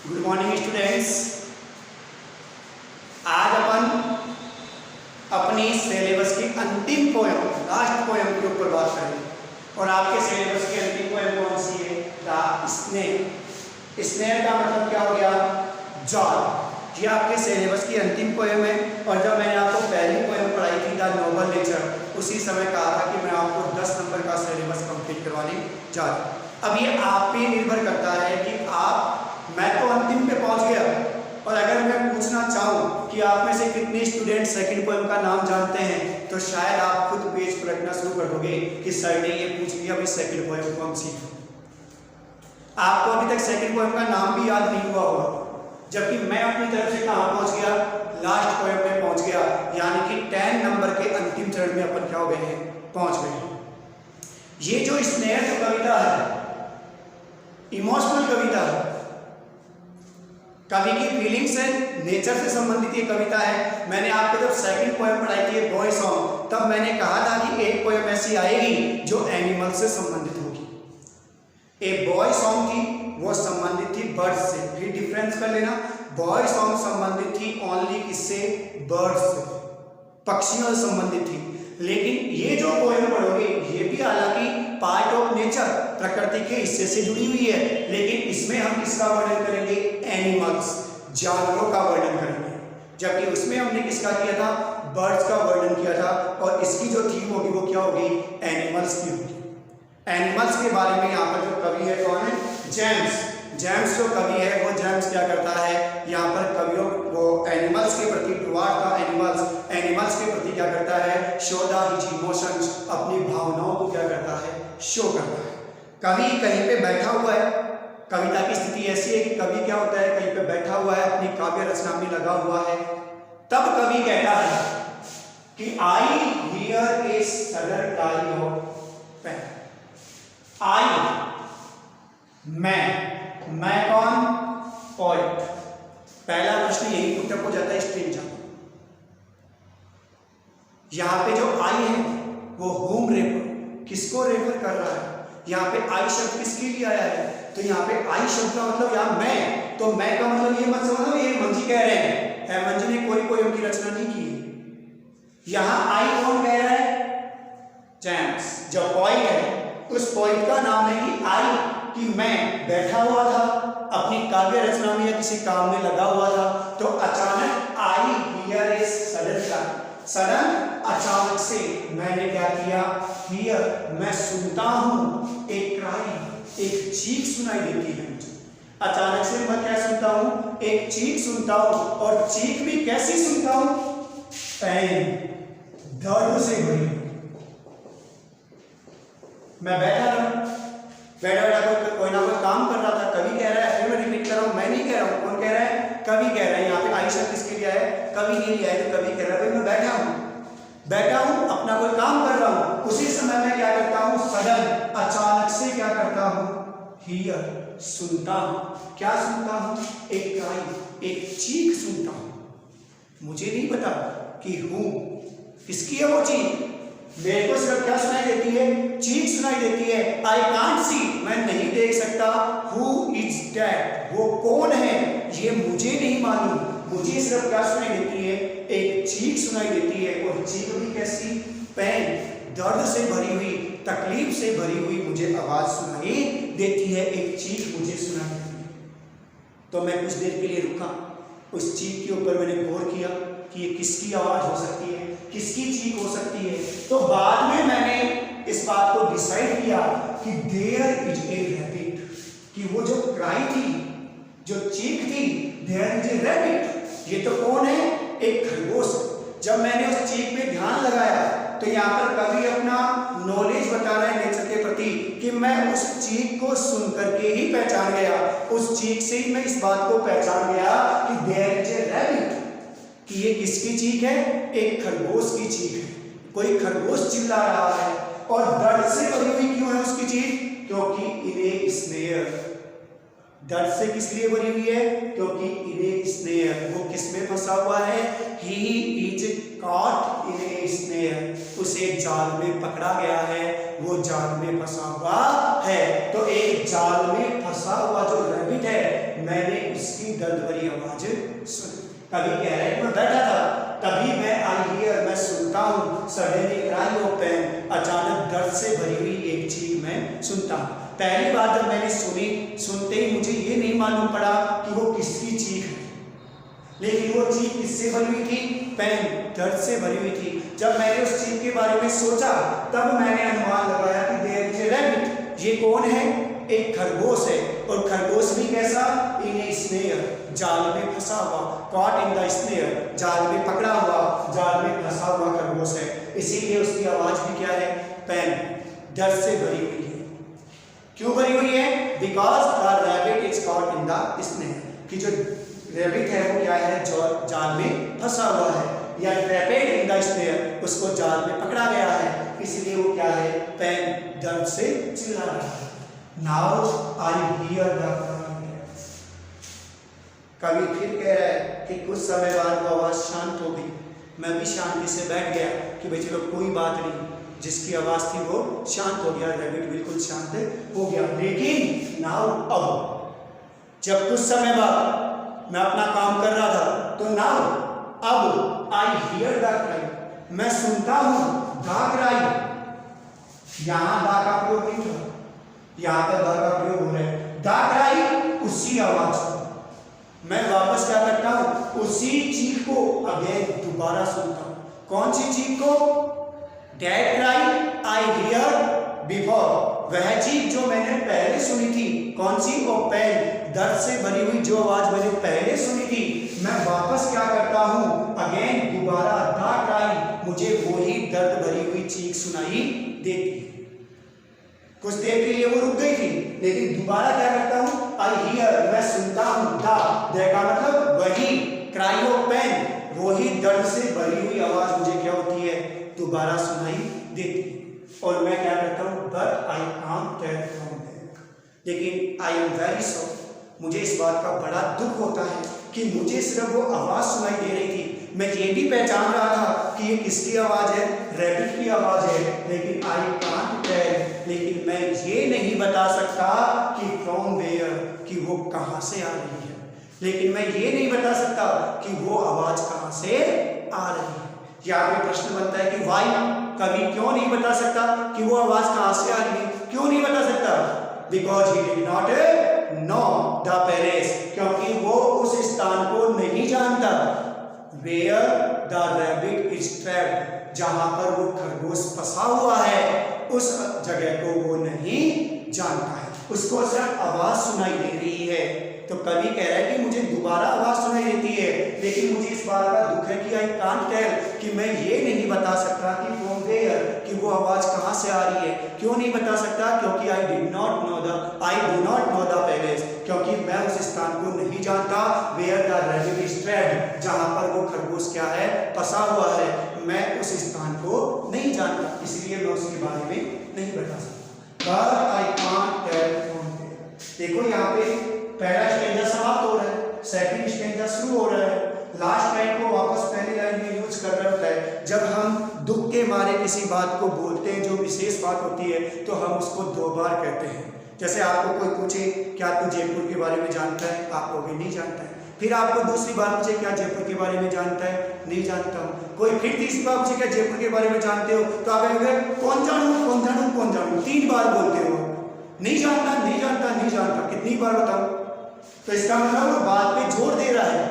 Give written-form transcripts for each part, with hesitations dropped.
Good morning students. आज अपन अपनी syllabus की अंतिम पोयम, लास्ट पोयम के ऊपर बात करेंगे। और आपके सिलेबस की अंतिम पोयम कौन सी है? The snake. स्नेक का मतलब क्या हो गया? जाल। ये आपके सिलेबस की अंतिम पोयम है। और जब मैंने आपको पहली पोयम पढ़ाई थी द नोबल नेचर, उसी समय कहा था कि मैं आपको 10 नंबर का सिलेबस कंप्लीट करवाने जा रहा हूँ। अब ये आप पे निर्भर करता है कि मैं तो अंतिम पे पहुंच गया, और अगर मैं पूछना चाहूँ कि आप में से कितने स्टूडेंट सेकंड पोएम का नाम जानते हैं, तो शायद आप खुद पेज पलटना शुरू कर दोगे कि सर ने ये पूछ लिया, अभी सेकंड पोएम को हम सीखें। आपको अभी तक सेकंड पोएम का नाम भी याद नहीं हुआ होगा, जबकि मैं अपनी तरफ से कहाँ पहुंच गया? लास्ट पोएम में पहुंच गया। यानी कि 10 नंबर के अंतिम चरण में अपन क्या हो गए हैं? पहुंच गए हैं। ये जो स्नेह जो कविता है, इमोशनल कविता है, कवि की फीलिंग्स है, नेचर से संबंधित ये कविता है। मैंने आपको जब सेकंड पोएम पढ़ाई थी बॉय सॉन्ग, तब मैंने कहा था कि एक पोएम ऐसी आएगी जो एनिमल से संबंधित होगी। एक बॉय सॉन्ग थी, वो संबंधित थी बर्ड्स से। फिर डिफरेंस कर लेना, बॉय सॉन्ग संबंधित थी ओनली किससे? बर्ड्स से, पक्षियों से संबंधित थी। लेकिन ये जो पोएम पढ़ोगे, ये भी हालांकि पार्ट ऑफ नेचर, प्रकृति के हिस्से से जुड़ी हुई है, लेकिन इसमें हम किसका वर्णन करेंगे? एनिमल्स, जानवरों का वर्णन करेंगे। जबकि उसमें हमने किसका किया था? बर्ड्स का वर्णन किया था। और इसकी जो थीम होगी वो क्या होगी? एनिमल्स की होगी। एनिमल्स के बारे में यहाँ पर जो कवि है कौन है? जेम्स। जेम्स जो कवि है, वो जेम्स क्या करता है? यहाँ पर कवियों वो एनिमल्स के प्रति, टुवार्ड द एनिमल्स के प्रति क्या करता है? शो द हिज इमोशंस, अपनी भावनाओं को क्या करता है? शो करता है। कवि कहीं पे बैठा हुआ है, कविता की स्थिति ऐसी है कि कवि क्या होता है? कहीं पे बैठा हुआ है, अपनी काव्य रचना में लगा हुआ है। तब कवि कहता है कि I hear a sudden cry of pain. I, मैं कौन? पोएट। पहला प्रश्न यही पुटअप हो जाता है स्ट्रिंजा। यहां पे जो आई है वो होम रेफर, किसको रेफर कर रहा है? यहाँ पे आई शब्द किसके लिए आया है? तो यहाँ पे आई शब्द का मतलब यहाँ मैं, तो मैं का मतलब ये मत समझो ये मंजी कह रहे हैं। मंजी ने कोई पोएम की रचना नहीं की। यहाँ आई कौन कह रहा है? जेम्स, जो पोएट है, उस पोएट का नाम है कि आई, कि मैं बैठा हुआ था अपनी काव्य रचना में या किसी काम में लगा हुआ था, तो अचानक आई हियर इज सडन, अचानक से मैंने क्या किया? हियर, मैं सुनता हूं, एक क्राई, एक चीख सुनाई देती है मुझे। अचानक से मैं क्या सुनता हूं? एक चीख सुनता हूं। और चीख भी कैसी सुनता हूं? पैन, दर्द से भरी। मैं बैठा कोई ना कोई काम कर रहा था। कवि कह रहा है, फिर मैं रिपीट कर रहा हूं, मैं नहीं कह रहा हूं, कौन कह रहा है? कवि कह रहा है। यहाँ पे आई शब्द किसके लिए है? कवि के लिए है। तो कवि कह रहा है मैं बैठा हूं, अपना कोई काम कर रहा हूं। उसी समय मैं क्या करता हूं? सडन, अचानक से क्या करता हूं? हियर, सुनता हूं। क्या सुनता हूं? एक क्राई, एक चीख सुनता हूं। मुझे नहीं पता कि हूं किसकी है वो चीख। मेरे को सिर्फ क्या सुनाई देती है? चीख सुनाई देती है। आई कांट सी, मैं नहीं देख सकता। हु इज दैट, वो कौन है ये मुझे नहीं मालूम। मुझे सिर्फ क्या सुनाई देती है? एक चीख सुनाई देती है। और चीख भी कैसी? पैन, दर्द से भरी हुई, तकलीफ से भरी हुई मुझे आवाज सुनाई देती है। एक चीख मुझे सुनाई देती है। तो मैं कुछ देर के लिए रुका, उस चीख के ऊपर मैंने गौर किया कि ये किसकी आवाज हो सकती है, किसकी चीख हो सकती है। तो बाद में मैंने इस बात को डिसाइड किया कि देयर इज ए रैबिट, कि वो जो क्राई थी, जो चीख थी, देयर इज ए रैबिट, ये तो कौन है? एक खरगोश। जब मैंने उस चीख में ध्यान लगाया, तो यहाँ पर कवि अपना नॉलेज बता रहे हैं नेचर के प्रति, कि मैं उस चीख को सुन करके ही पहचान गया। उस चीख से ही मैं इस बात को पहचान गया कि देयर इज ए रैबिट, कि ये किसकी चीख है? एक खरगोश की चीख है। कोई खरगोश चिल्ला रहा है। और दर्द से भरी हुई क्यों है उसकी चीख? क्योंकि इन्हें स्नेह, दर्द से किस लिए भरी हुई है? क्योंकि इन्हें स्नेह, वो किसमें फंसा हुआ है? ही इज कॉट इन ए स्नेह, उसे जाल में पकड़ा गया है, वो जाल में फंसा हुआ है। तो एक जाल में फंसा हुआ जो रैबिट है, मैंने उसकी दर्द भरी आवाज सुनी। कवि कह रहा है कि मैं बैठा था, तभी मैं आई हियर, मैं सुनता हूँ, सडनली क्राई ऑफ पेन, अचानक दर्द से भरी हुई एक चीख मैं सुनता हूँ। पहली बार जब मैंने सुनी, सुनते ही मुझे ये नहीं मालूम पड़ा कि वो किसकी चीख है, लेकिन वो चीख किससे भरी हुई थी? पेन, दर्द से भरी हुई थी। जब मैंने उस चीख के बारे में सोचा, तब मैंने अनुमान लगाया कि देयर इज ए रैबिट, ये कौन है? एक खरगोश है। और खरगोश भी कैसा? इन ए स्नेयर, जाल में फंसा हुआ, कॉट इन द स्नेयर, जाल में पकड़ा हुआ, जाल में फंसा हुआ खरगोश है। इसीलिए उसकी आवाज भी क्या है? पेन, दर्द से भरी हुई है। क्यों भरी हुई है? Because the rabbit is caught in the snare, कि जो रैबिट है वो क्या है? जाल में फंसा हुआ है, या ट्रैपेड इन द स्नेयर, उसको जाल में पकड़ा गया है, इसलिए वो क्या है? पेन, दर्द से चिल्ला रहा है। नाउ आई हियर द कवि फिर कह रहा है कि कुछ समय बाद वो आवाज शांत हो गई। मैं भी शांति से बैठ गया कि भाई चलो कोई बात नहीं, जिसकी आवाज थी वो शांत हो गया, रैबिट बिल्कुल शांत हो गया। लेकिन नाउ, अब जब कुछ समय बाद मैं अपना काम कर रहा था, तो नाउ, अब आई हियर द क्राई, मैं सुनता हूं द क्राई। यहां द का प्रयोग नहीं हुआ, यहां पर द का प्रयोग हो रहा है। द क्राई, उसी आवाज को मैं वापस क्या करता हूं? उसी चीख को अगेन दोबारा सुनता हूं। कौन सी चीख को? That cry I hear before, वह चीख जो मैंने पहले सुनी थी। कौन सी? ओ पेन, दर्द से भरी हुई जो आवाज मैंने पहले सुनी थी, मैं वापस क्या करता हूं? अगेन दोबारा द क्राई, मुझे वही दर्द भरी हुई चीख सुनाई देती। कुछ देर के लिए वो रुक गई थी, लेकिन दोबारा क्या करता हूं? आई हियर, मैं सुनता हूं। द का मतलब वही, क्राई ऑफ पेन, वही दर्द से भरी हुई आवाज मुझे क्या होती है? दोबारा सुनाई देती। और मैं क्या करता हूं? But I can't tell from there, लेकिन आई एम वेरी सॉरी, मुझे इस बात का बड़ा दुख होता है कि मुझे सिर्फ वो आवाज सुनाई दे रही थी। मैं ये भी पहचान रहा था कि ये किसकी आवाज है? रैबिट की आवाज है, लेकिन आई कांट टेल, लेकिन मैं ये नहीं बता सकता कि फ्रॉम वेयर, कि वो कहां से आ रही है। लेकिन मैं ये नहीं बता सकता कि वो आवाज कहां से आ रही है। यहाँ पे प्रश्न बनता है कि वाई, कवि क्यों नहीं बता सकता कि वो आवाज कहां से आ रही है? क्यों नहीं बता सकता? Because he did not know the place, क्योंकि वो उस स्थान को नहीं जानता। Where the rabbit is trapped, जहां पर वो खरगोश फंसा हुआ है, उस जगह को वो नहीं जानता है। उसको सिर्फ आवाज सुनाई दे रही है। तो कवि कह रहा है कि मुझे दोबारा आवाज सुनाई देती है, लेकिन मुझे इस बात का दुख है कि आई कांट टेल, कि मैं ये नहीं बता सकता कि फ्रॉम वेयर, कि वो आवाज कहां से आ रही है। क्यों नहीं बता सकता? क्योंकि I do not know the place, क्योंकि मैं उस स्थान को नहीं जानता। Where the rabbit is trapped, जहां पर वो खरगोश क्या है? फंसा हुआ है। मैं उस स्थान को नहीं जानता, इसलिए मैं उसके बारे में नहीं बता सकता। But I can't tell from there। देखो यहाँ पे पहला स्टेंजा समाप्त हो रहा है, सेकंड स्टेंजा शुरू हो रहा है। लास्ट लाइन को वापस पहली लाइन में यूज कर रहा होता है। जब हम दुख के मारे किसी बात को बोलते हैं, जो विशेष बात होती है, तो हम उसको दो बार कहते हैं। जैसे आपको कोई पूछे क्या तू जयपुर के बारे में जानता है? आप कहोगे नहीं जानता है। फिर आपको दूसरी बार पूछे क्या जयपुर के बारे में जानता है? नहीं जानता हूँ। कोई फिर तीसरी बार पूछे क्या जयपुर के बारे में जानते हो? तो आप कहोगे कौन जानूं, 3 बार बोलते हो। नहीं जानता, कितनी बार बताऊं? तो इसका मतलब वो बात पे जोर दे रहा है,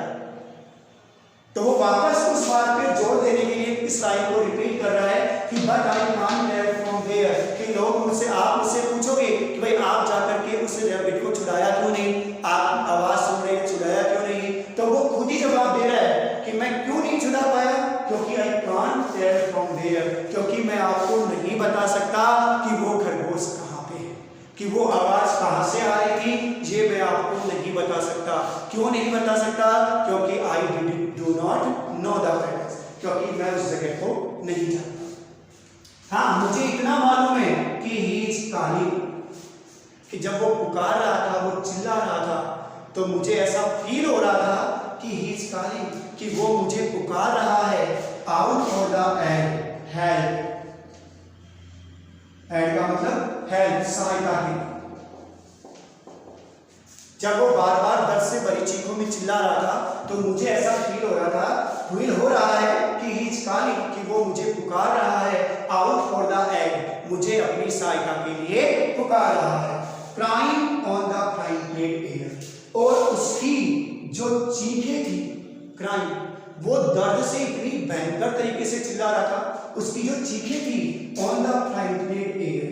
तो वो वापस उस बात पे जोर देने के लिए इस लाइन को रिपीट कर रहा है कि but I can't tell from where, कि लोग मुझसे, आप मुझसे पूछोगे कि भाई आप जाकर के उस रैबिट को छुड़ाया क्यों नहीं? आप आवाज सुन रहे हैं, छुड़ाया क्यों नहीं? तो वो खुद ही जवाब दे रहा है कि मैं क्यों नहीं छुड़ा पाया? क्योंकि I can't tell from where, क्योंकि मैं आपको नहीं बता सकता कि वो खरगोश कहाँ पे है, कि वो आवाज कहां से आ रही थी, ये मैं आपको नहीं बता सकता। क्यों नहीं बता सकता? क्योंकि I do not know the place, क्योंकि मैं उस जगह को नहीं जानता। हाँ, मुझे इतना मालूम है कि ही इज कॉलिंग, कि जब वो पुकार रहा था, वो चिल्ला रहा था, तो मुझे ऐसा फील हो रहा था कि ही इज कॉलिंग, कि वो मुझे पुकार रहा है out for the help. And का मतलब हेल्प, सहायता के। जब वो बार बार दर्द से भरी चीखों में चिल्ला चिल्ला रहा था तो मुझे ऐसा फील हो रहा है कि ही इज कॉलिंग, कि वो मुझे पुकार रहा है, आउट फॉर द एड, मुझे अपनी सहायता के लिए पुकार रहा है। Crying on the crying plate air, और उसकी जो चीखें थी, क्राइंग, वो दर्द से इतनी भयंकर तरीके से चिल्ला रहा था, उसकी जो चीखें थी on the flying plate air,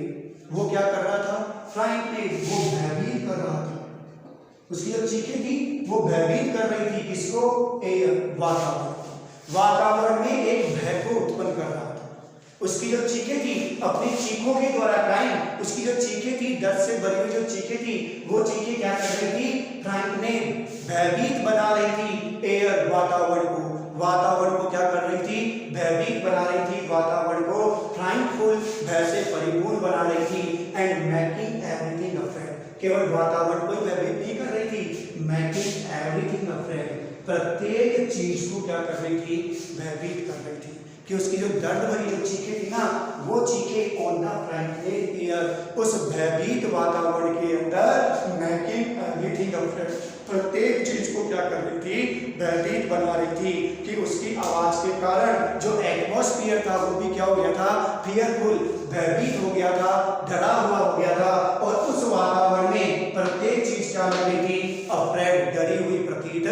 वो क्या कर रहा था, फ्लाइंग प्लेट, वो भयभीत कर रहा था, उसकी जो चीखें थी वो भयभीत कर रही थी किसको, एयर, वातावरण में एक भय को उत्पन्न कर रहा था। उसकी जो चीखें थी अपनी चीखों के द्वारा, क्राइम, उसकी जो चीखें थी, दर्द से भरी हुई जो चीखें थी, वो चीखें क्या कर रही थी, फ्रांक ने भयभीत बना रही थी एयर, वातावरण को क्या कर रही थी, भयभीत बना रही थी, वातावरण को फ्राइंकफुल, भय से परिपूर्ण बना रही थी, एंड मेकिंग एवरीथिंग अफ्रेड, केवल वातावरण को भयभीत नहीं कर रही थी, मेकिंग एवरीथिंग अफ्रेड, प्रत्येक चीज को क्या कर रही थी, भयभीत कर रही थी, कि उसकी जो दर्द भरी जो चीखें थी ना, वो चीखें ऑन द फ्राइंकफुल एयर, उस भयभीत वातावरण के अंदर मेकिंग एवरीथिंग अफ्रेड, प्रत्येक चीज को क्या कर रही थी, भयभीत बना रही थी, कि उसकी आवाज के कारण जो एटमॉस्फेयर था वो भी क्या हो गया था, फियरफुल, भयभीत हो गया था, डरा हुआ हो गया था, और उस वातावरण में प्रत्येक चीज क्या लग रही थी, अफ्रेड, डरी हुई प्रतीत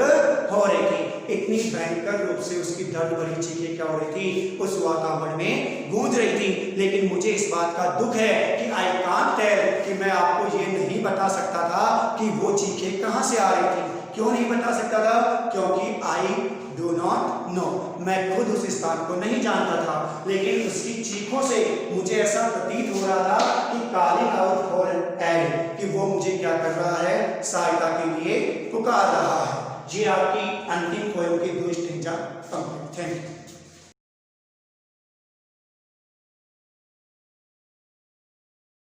हो रही थी। इतनी भयंकर रूप से उसकी दर्द भरी चीखें क्या हो रही थी, उस वातावरण में गूंज रही थी। लेकिन मुझे इस बात का दुख है कि आई कांट टेल, कि मैं आपको ये नहीं बता सकता था कि वो चीखें कहां से आ रही थी। क्यों नहीं बता सकता था, क्योंकि आई डू नॉट नो, मैं खुद उस स्थान को नहीं जानता था, लेकिन उसकी चीखों से मुझे ऐसा प्रतीत हो रहा था कि कॉलिंग आउट फॉर हेल्प, कि वो मुझे क्या कर रहा है, सहायता के लिए पुकार रहा है। ये आपकी अंतिम पोएम की 2 स्टेंजा कंप्लीट। Thank you.